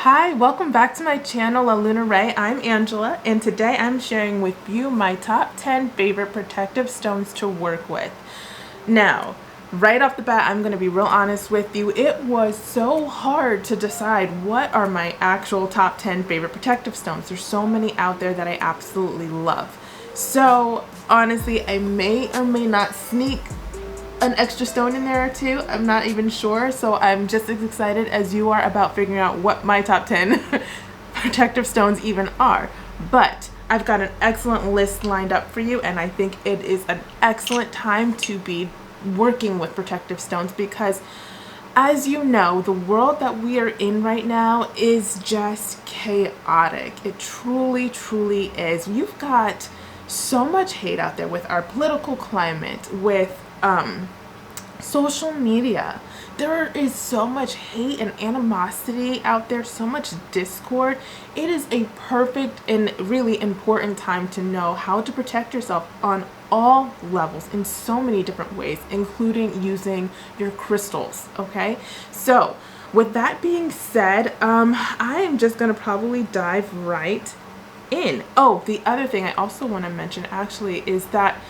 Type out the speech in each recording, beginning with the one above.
Hi, welcome back to my channel, La Lunar Ray. I'm Angela, and today I'm sharing with you my top 10 favorite protective stones to work with. Now, right off the bat, I'm going to be real honest with you. It was so hard to decide what are my actual top 10 favorite protective stones. There's so many out there that I absolutely love. So, honestly, I may or may not sneak an extra stone in there or two. I'm not even sure, so I'm just as excited as you are about figuring out what my top 10 protective stones even are. But I've got an excellent list lined up for you, and I think it is an excellent time to be working with protective stones because, as you know, the world that we are in right now is just chaotic. It truly, truly is. You've got so much hate out there with our political climate, with social media. There is so much hate and animosity out there, so much discord. It is a perfect and really important time to know how to protect yourself on all levels in so many different ways, including using your crystals. Okay, so with that being said, I am just gonna probably dive right in. Oh, the other thing I also want to mention actually is that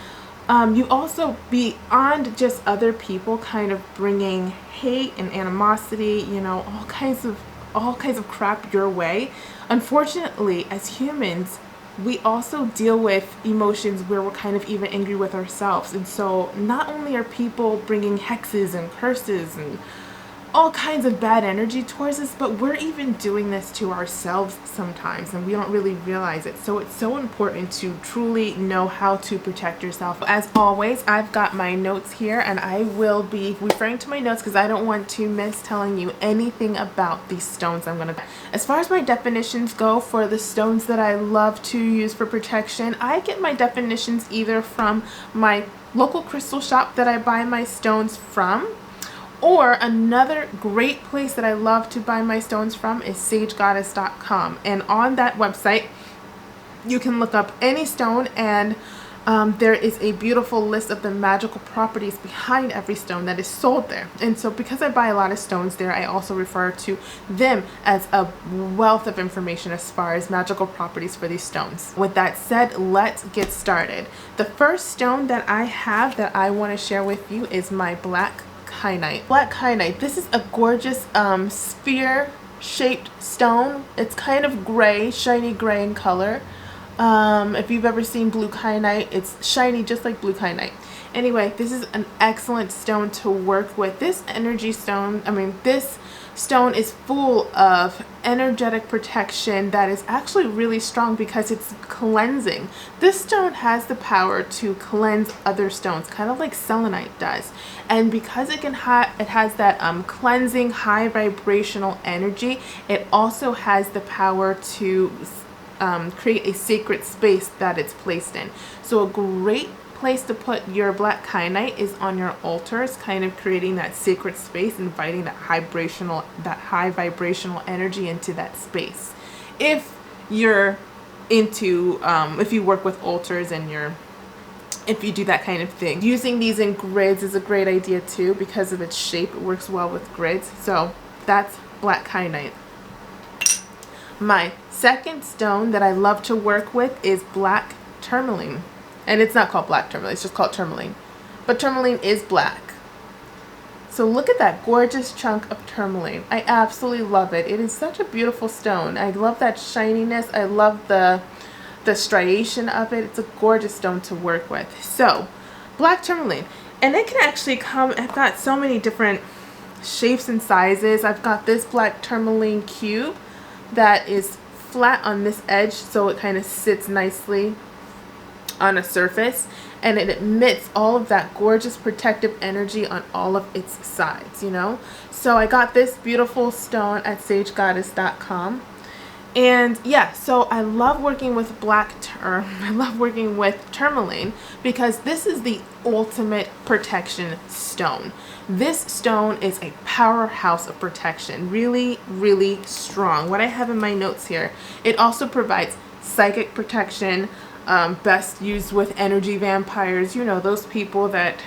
you also, beyond just other people kind of bringing hate and animosity, you know, all kinds of crap your way. Unfortunately, as humans, we also deal with emotions where we're kind of even angry with ourselves. And so not only are people bringing hexes and curses and all kinds of bad energy towards us, but we're even doing this to ourselves sometimes, and we don't really realize it. So it's so important to truly know how to protect yourself. As always, I've got my notes here, and I will be referring to my notes because I don't want to miss telling you anything about these stones I'm gonna. As far as my definitions go for the stones that I love to use for protection, I get my definitions either from my local crystal shop that I buy my stones from, or another great place that I love to buy my stones from is sagegoddess.com. And on that website, you can look up any stone, and there is a beautiful list of the magical properties behind every stone that is sold there. And so because I buy a lot of stones there, I also refer to them as a wealth of information as far as magical properties for these stones. With that said, let's get started. The first stone that I have that I want to share with you is my black Kyanite. Black Kyanite. This is a gorgeous sphere shaped stone. It's kind of gray, shiny gray in color. If you've ever seen blue Kyanite, it's shiny just like blue Kyanite. Anyway, this is an excellent stone to work with. This stone is full of energetic protection that is actually really strong because it's cleansing. This stone has the power to cleanse other stones, kind of like selenite does. And because it has that cleansing high vibrational energy, it also has the power to create a sacred space that it's placed in. So a great place to put your black Kyanite is on your altars, kind of creating that sacred space, inviting that high vibrational energy into that space. If you're into, if you work with altars and if you do that kind of thing, using these in grids is a great idea too because of its shape. It works well with grids. So that's black Kyanite. My second stone that I love to work with is black Tourmaline. And it's not called black Tourmaline, it's just called Tourmaline. But Tourmaline is black. So look at that gorgeous chunk of Tourmaline. I absolutely love it. It is such a beautiful stone. I love that shininess. I love the striation of it. It's a gorgeous stone to work with. So, black Tourmaline. And it can actually come, I've got so many different shapes and sizes. I've got this black Tourmaline cube that is flat on this edge, so it kind of sits nicely on a surface, and it emits all of that gorgeous protective energy on all of its sides, you know. So I got this beautiful stone at sagegoddess.com. And yeah, so I love working with I love working with Tourmaline because this is the ultimate protection stone. This stone is a powerhouse of protection, really, really strong. What I have in my notes here, it also provides psychic protection, best used with energy vampires, you know, those people that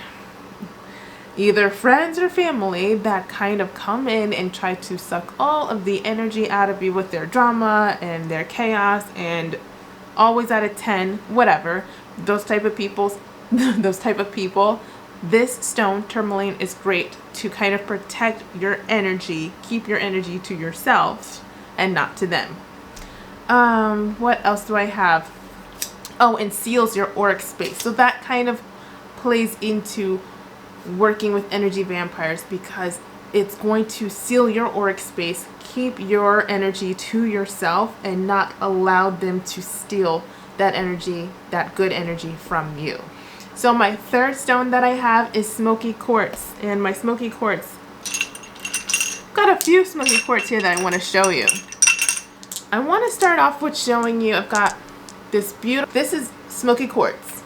either friends or family that kind of come in and try to suck all of the energy out of you with their drama and their chaos and always at a 10, whatever. Those type of people, this stone, tourmaline, is great to kind of protect your energy, keep your energy to yourself and not to them. What else do I have? Oh, and seals your auric space. So that kind of plays into working with energy vampires, because it's going to seal your auric space, keep your energy to yourself, and not allow them to steal that energy, that good energy from you. So my third stone that I have is Smokey Quartz. And my Smokey Quartz, got a few Smokey Quartz here that I want to show you. I want to start off with showing you, I've got this beautiful, this is Smokey Quartz.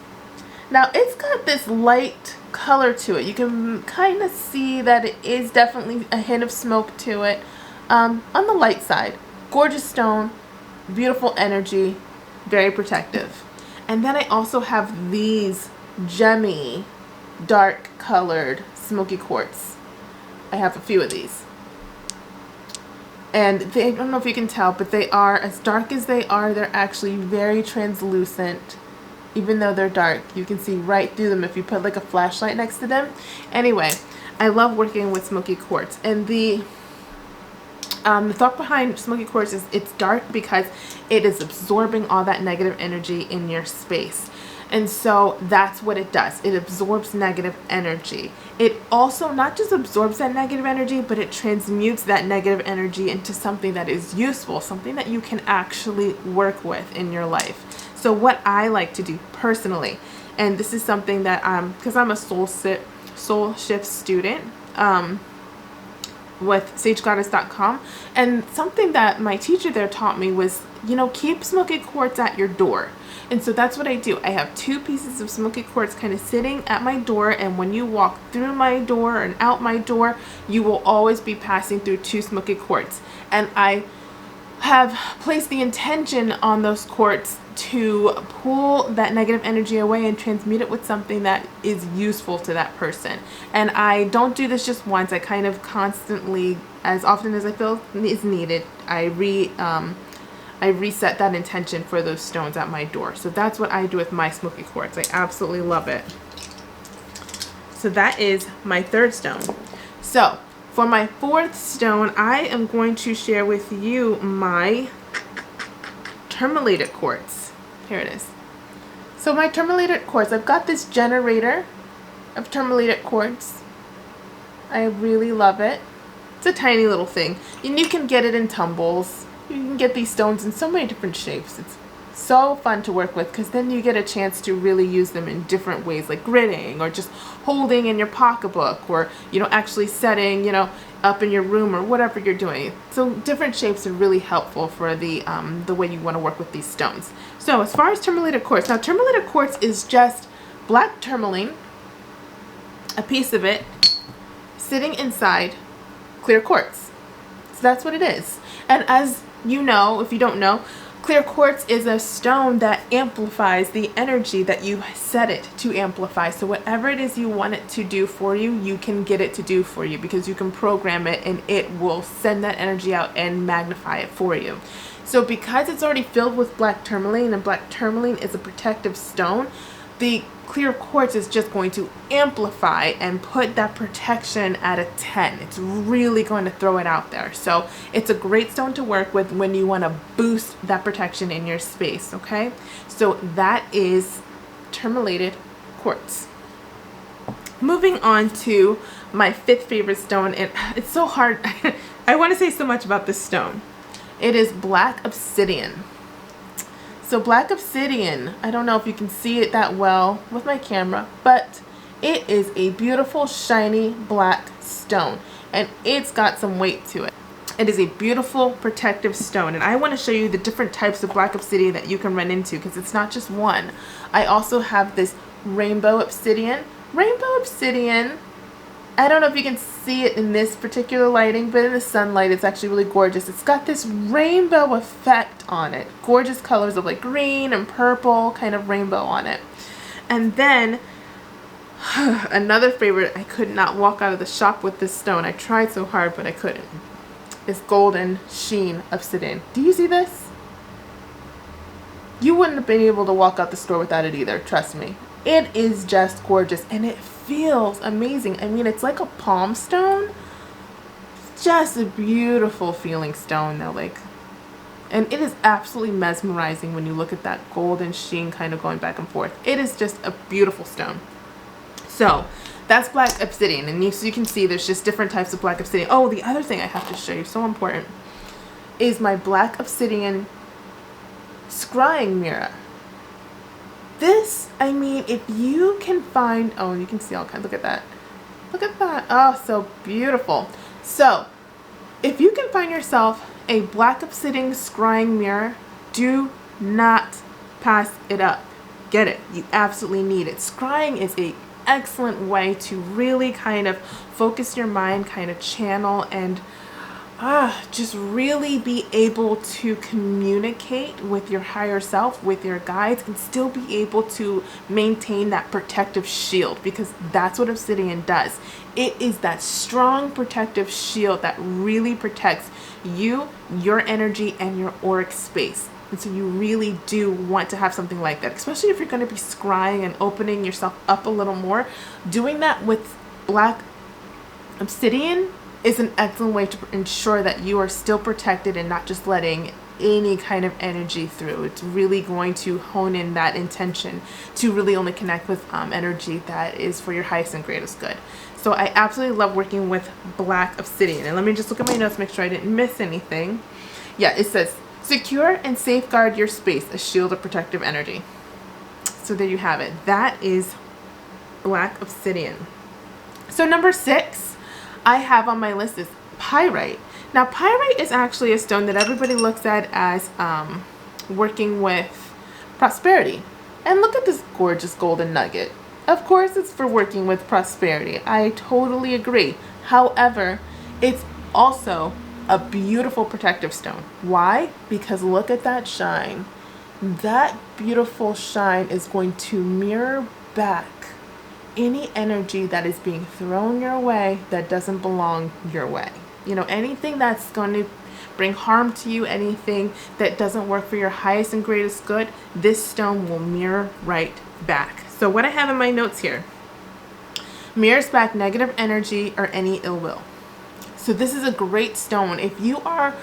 Now it's got this light color to it. You can kind of see that it is definitely a hint of smoke to it. On the light side, gorgeous stone, beautiful energy, very protective. And then I also have these gemmy, dark colored Smokey Quartz. I have a few of these. And they, I don't know if you can tell, but they are, as dark as they are, they're actually very translucent. Even though they're dark, you can see right through them if you put like a flashlight next to them. Anyway, I love working with Smokey Quartz. And the thought behind Smokey Quartz is it's dark because it is absorbing all that negative energy in your space. And so that's what it does. It absorbs negative energy. It also not just absorbs that negative energy, but it transmutes that negative energy into something that is useful, something that you can actually work with in your life. So what I like to do personally, and this is something that because I'm a soul shift student with sagegoddess.com, and something that my teacher there taught me was, you know, keep Smokey Quartz at your door. And so that's what I do. I have 2 pieces of Smokey Quartz kind of sitting at my door, and when you walk through my door and out my door, you will always be passing through 2 Smokey Quartz. And I have placed the intention on those quartz to pull that negative energy away and transmute it with something that is useful to that person. And I don't do this just once. I kind of constantly, as often as I feel is needed, I reset that intention for those stones at my door. So that's what I do with my Smokey Quartz. I absolutely love it. So that is my third stone. So for my fourth stone, I am going to share with you my Tourmaline quartz. Here it is. So my Tourmaline quartz, I've got this generator of Tourmaline quartz. I really love it. It's a tiny little thing. And you can get it in tumbles. You can get these stones in so many different shapes. It's so fun to work with, because then you get a chance to really use them in different ways, like gridding or just holding in your pocketbook, or, you know, actually setting, you know, up in your room or whatever you're doing. So different shapes are really helpful for the way you want to work with these stones. So as far as Tourmaline quartz, now Tourmaline quartz is just black tourmaline, a piece of it sitting inside clear quartz. So that's what it is. And as you know, if you don't know, clear quartz is a stone that amplifies the energy that you set it to amplify. So whatever it is you want it to do for you, you can get it to do for you, because you can program it and it will send that energy out and magnify it for you. So because it's already filled with black tourmaline, and black tourmaline is a protective stone, the clear quartz is just going to amplify and put that protection at a 10. It's really going to throw it out there. So it's a great stone to work with when you want to boost that protection in your space, okay? So that is Tourmaline quartz. Moving on to my 5th favorite stone, and it's so hard. I want to say so much about this stone. It is black obsidian. So black obsidian, I don't know if you can see it that well with my camera, but it is a beautiful shiny black stone, and it's got some weight to it. It is a beautiful protective stone, and I want to show you the different types of black obsidian that you can run into, because it's not just one. I also have this rainbow obsidian. Rainbow obsidian, I don't know if you can see it in this particular lighting, but in the sunlight it's actually really gorgeous. It's got this rainbow effect on it. Gorgeous colors of like green and purple, kind of rainbow on it. And then Another favorite, I could not walk out of the shop with this stone. I tried so hard, but I couldn't. It's golden sheen obsidian. Do you see this? You wouldn't have been able to walk out the store without it either, trust me. It is just gorgeous, and it feels amazing. I mean, it's like a palm stone. It's just a beautiful feeling stone though, like, and it is absolutely mesmerizing when you look at that golden sheen kind of going back and forth. It is just a beautiful stone. So that's black obsidian, and so you can see there's just different types of black obsidian. Oh, the other thing I have to show you, so important, is my black obsidian scrying mirror. This, I mean, if you can find, oh, you can see all kinds, look at that. Look at that. Oh, so beautiful. So if you can find yourself a black obsidian scrying mirror, do not pass it up. Get it. You absolutely need it. Scrying is a excellent way to really kind of focus your mind, kind of channel, and just really be able to communicate with your higher self, with your guides, and still be able to maintain that protective shield, because that's what obsidian does. It is that strong protective shield that really protects you, your energy, and your auric space. And so you really do want to have something like that, especially if you're going to be scrying and opening yourself up a little more. Doing that with black obsidian is an excellent way to ensure that you are still protected and not just letting any kind of energy through. It's really going to hone in that intention to really only connect with energy that is for your highest and greatest good. So I absolutely love working with black obsidian. And let me just look at my notes, make sure I didn't miss anything. Yeah, it says, secure and safeguard your space, a shield of protective energy. So there you have it. That is black obsidian. So number 6 I have on my list is pyrite. Now pyrite is actually a stone that everybody looks at as working with prosperity. And look at this gorgeous golden nugget. Of course it's for working with prosperity. I totally agree. However, it's also a beautiful protective stone. Why? Because look at that shine. That beautiful shine is going to mirror back any energy that is being thrown your way that doesn't belong your way. You know, anything that's going to bring harm to you, anything that doesn't work for your highest and greatest good, this stone will mirror right back. So what I have in my notes here, mirrors back negative energy or any ill will. So this is a great stone. If you are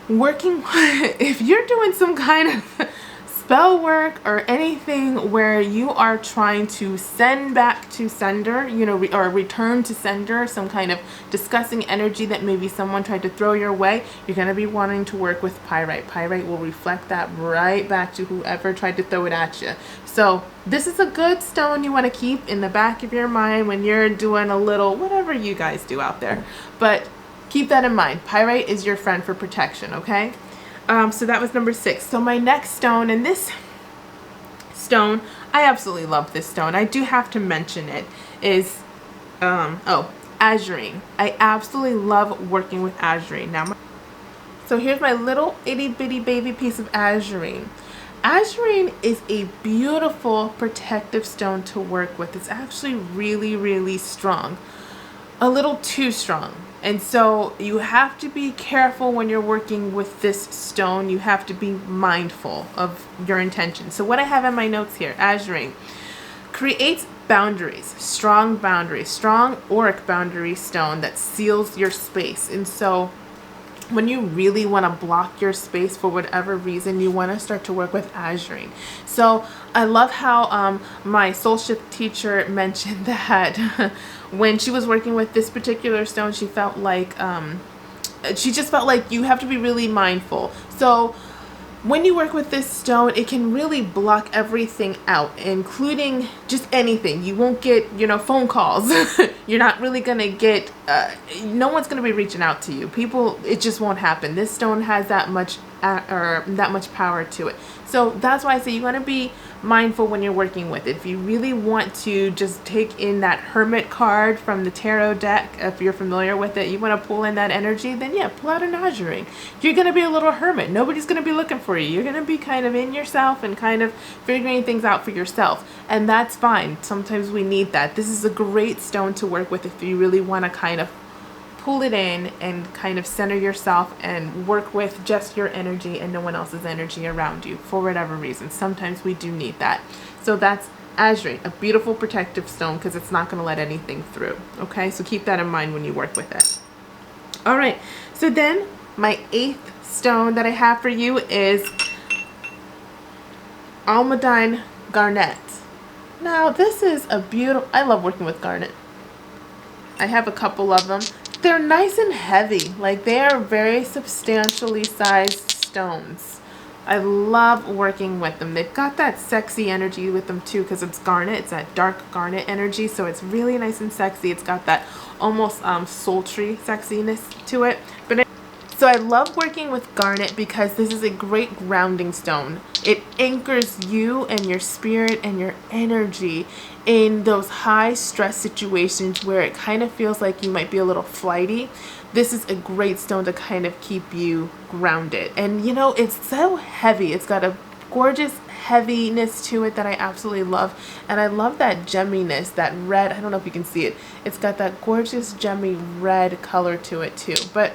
working, if you're doing some kind of spell work or anything where you are trying to send back to sender, you know, or return to sender some kind of disgusting energy that maybe someone tried to throw your way, you're going to be wanting to work with pyrite. Pyrite will reflect that right back to whoever tried to throw it at you. So this is a good stone you want to keep in the back of your mind when you're doing a little whatever you guys do out there. But keep that in mind. Pyrite is your friend for protection, okay? So that was number 6. So my next stone, and this stone, I absolutely love this stone. I do have to mention it, is, Aegirine. I absolutely love working with Aegirine. Now, so here's my little itty bitty baby piece of Aegirine. Aegirine is a beautiful protective stone to work with. It's actually really, really strong. A little too strong. And so you have to be careful when you're working with this stone. You have to be mindful of your intention. So what I have in my notes here, Aegirine creates boundaries, strong auric boundary stone that seals your space. And so when you really want to block your space for whatever reason, you want to start to work with Aegirine. So I love how my soul shift teacher mentioned that when she was working with this particular stone, she felt like she just felt like you have to be really mindful. So when you work with this stone, it can really block everything out, including just anything. You won't get, you know, phone calls. You're not really going to get, no one's going to be reaching out to you. People, it just won't happen. This stone has that much or that much power to it. So that's why I say you want to be mindful when you're working with it. If you really want to just take in that Hermit card from the tarot deck, if you're familiar with it, you want to pull in that energy, then yeah, pull out an Aegirine. You're going to be a little hermit. Nobody's going to be looking for you. You're going to be kind of in yourself and kind of figuring things out for yourself. And that's fine. Sometimes we need that. This is a great stone to work with if you really want to kind of pull it in and kind of center yourself and work with just your energy and no one else's energy around you for whatever reason. Sometimes we do need that. So that's Aegirine, a beautiful protective stone because it's not going to let anything through. Okay, so keep that in mind when you work with it. All right, so then my 8th stone that I have for you is Almandine Garnet. Now this is a beautiful, I love working with garnet. I have a couple of them. They're nice and heavy, like they are very substantially sized stones. I love working with them. They've got that sexy energy with them too because it's garnet. It's that dark garnet energy, so it's really nice and sexy. It's got that almost sultry sexiness to it. So I love working with garnet because this is a great grounding stone. It anchors you and your spirit and your energy in those high stress situations where it kind of feels like you might be a little flighty. This is a great stone to kind of keep you grounded. And you know, it's so heavy. It's got a gorgeous heaviness to it that I absolutely love. And I love that gemminess, that red. I don't know if you can see it. It's got that gorgeous gemmy red color to it too. But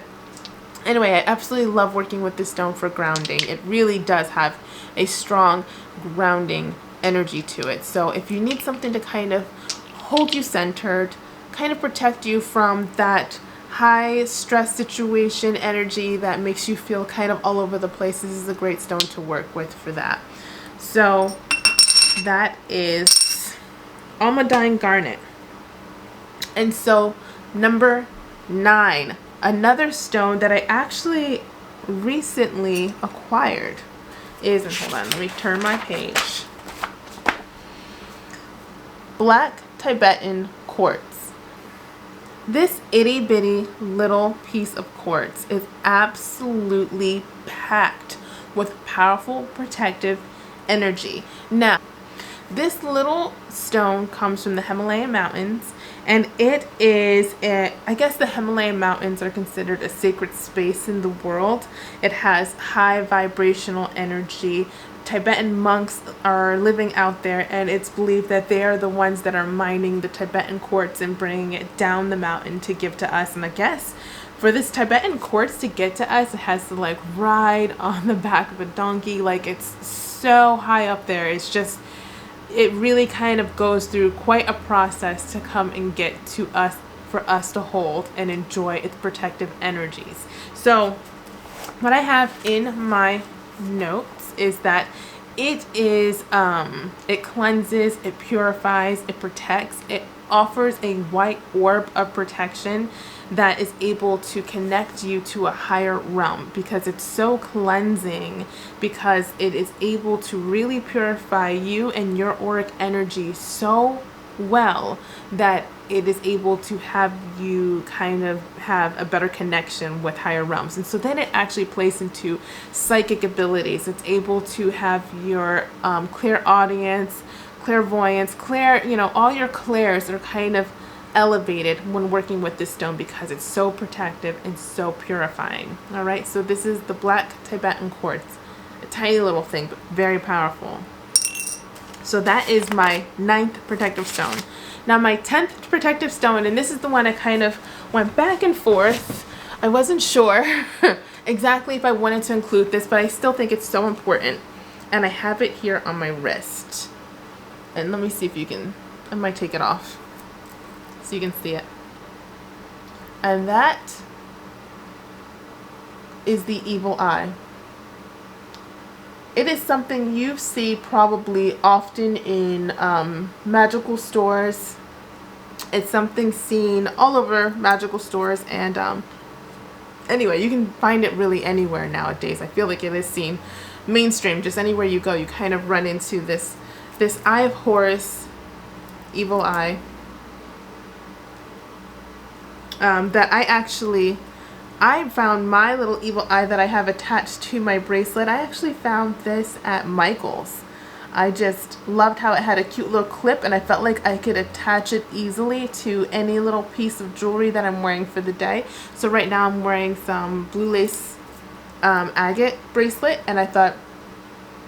anyway, I absolutely love working with this stone for grounding. It really does have a strong grounding energy to it. So if you need something to kind of hold you centered, kind of protect you from that high stress situation energy that makes you feel kind of all over the place, this is a great stone to work with for that. So that is Almandine Garnet. And so number 9, another stone that I actually recently acquired is, and hold on, let me turn my page. Black Tibetan quartz. This itty bitty little piece of quartz is absolutely packed with powerful protective energy. Now, this little stone comes from the Himalayan mountains, and it is, I guess the Himalayan mountains are considered a sacred space in the world. It has high vibrational energy. Tibetan monks are living out there, and it's believed that they are the ones that are mining the Tibetan quartz and bringing it down the mountain to give to us. And I guess for this Tibetan quartz to get to us, it has to like ride on the back of a donkey. Like, it's so high up there. It's just, it really kind of goes through quite a process to come and get to us, for us to hold and enjoy its protective energies. So what I have in my notes is that it is it cleanses, it purifies, it protects, it offers a white orb of protection that is able to connect you to a higher realm, because it's so cleansing, because it is able to really purify you and your auric energy so well that it is able to have you kind of have a better connection with higher realms. And so then it actually plays into psychic abilities. It's able to have your clairaudience, clairvoyance, all your clairs are kind of elevated when working with this stone because it's so protective and so purifying. All right, so this is the black Tibetan quartz, a tiny little thing, but very powerful. So that is my 9th protective stone. Now my 10th protective stone, and this is the one I kind of went back and forth. I wasn't sure exactly if I wanted to include this, but I still think it's so important. And I have it here on my wrist. And let me see if you can, I might take it off so you can see it. And that is the evil eye. It is something you see probably often in magical stores. It's something seen all over magical stores, and anyway, you can find it really anywhere nowadays. I feel like it is seen mainstream. Just anywhere you go, you kind of run into this Eye of Horus, evil eye, that I I found my little evil eye that I have attached to my bracelet. I actually found this at Michael's. I just loved how it had a cute little clip, and I felt like I could attach it easily to any little piece of jewelry that I'm wearing for the day. So right now I'm wearing some blue lace agate bracelet, and I thought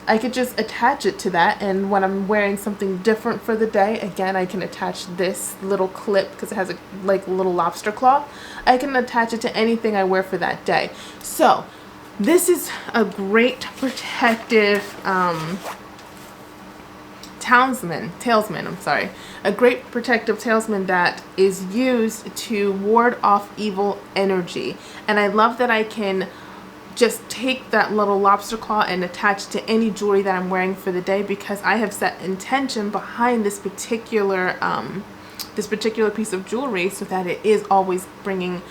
I could just attach it to that, and when I'm wearing something different for the day, again, I can attach this little clip because it has a like little lobster claw. I can attach it to anything I wear for that day. So this is a great protective talisman, I'm sorry. A great protective talisman that is used to ward off evil energy. And I love that I can just take that little lobster claw and attach to any jewelry that I'm wearing for the day, because I have set intention behind this particular piece of jewelry so that it is always bringing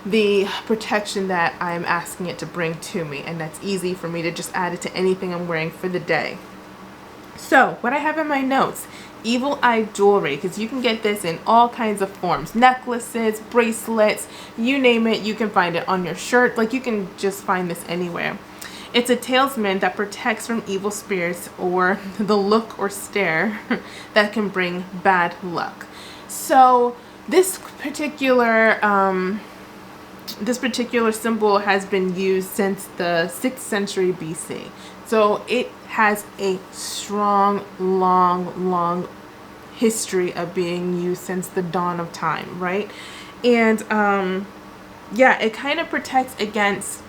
the protection that I'm asking it to bring to me, and that's easy for me to just add it to anything I'm wearing for the day. So what I have in my notes, evil eye jewelry, because you can get this in all kinds of forms, necklaces, bracelets, you name it, you can find it on your shirt. Like, you can just find this anywhere. It's a talisman that protects from evil spirits or the look or stare that can bring bad luck. So this particular symbol has been used since the 6th century BC. So it has a strong, long history of being used since the dawn of time, right? And yeah, it kind of protects against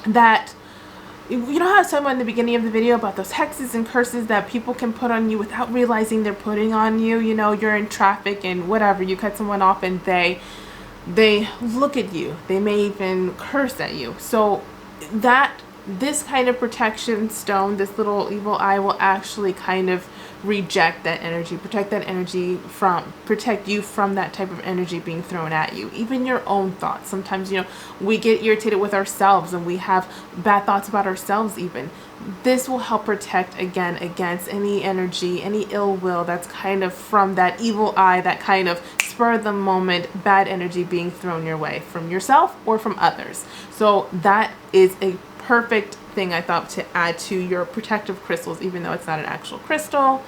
that. You know how I was talking about in the beginning of the video about those hexes and curses that people can put on you without realizing they're putting on you? You know, you're in traffic and whatever, you cut someone off and they look at you. They may even curse at you. So this kind of protection stone, this little evil eye, will actually kind of reject that energy, protect you from that type of energy being thrown at you. Even your own thoughts. Sometimes, you know, we get irritated with ourselves and we have bad thoughts about ourselves even. This will help protect, again, against any energy, any ill will that's kind of from that evil eye, that kind of spur of the moment bad energy being thrown your way from yourself or from others. So that is a perfect thing, I thought, to add to your protective crystals. Even though it's not an actual crystal,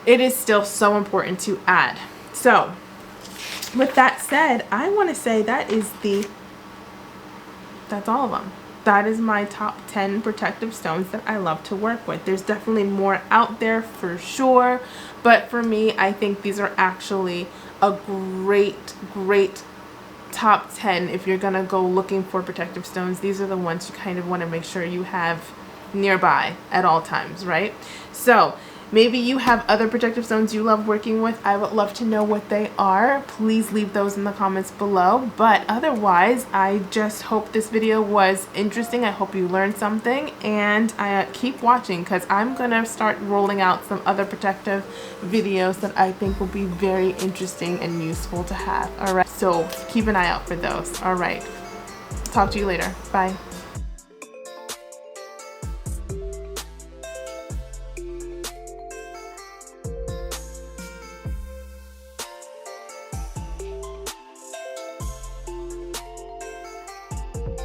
it is still so important to add. So with that said, I want to say that's all of them. That is my top 10 protective stones that I love to work with. There's definitely more out there for sure, but for me, I think these are actually a great top 10. If you're gonna go looking for protective stones, these are the ones you kind of want to make sure you have nearby at all times, right? So maybe you have other protective stones you love working with. I would love to know what they are. Please leave those in the comments below. But otherwise, I just hope this video was interesting. I hope you learned something, and keep watching, because I'm gonna start rolling out some other protective videos that I think will be very interesting and useful to have. All right, so keep an eye out for those. All right, talk to you later. Bye.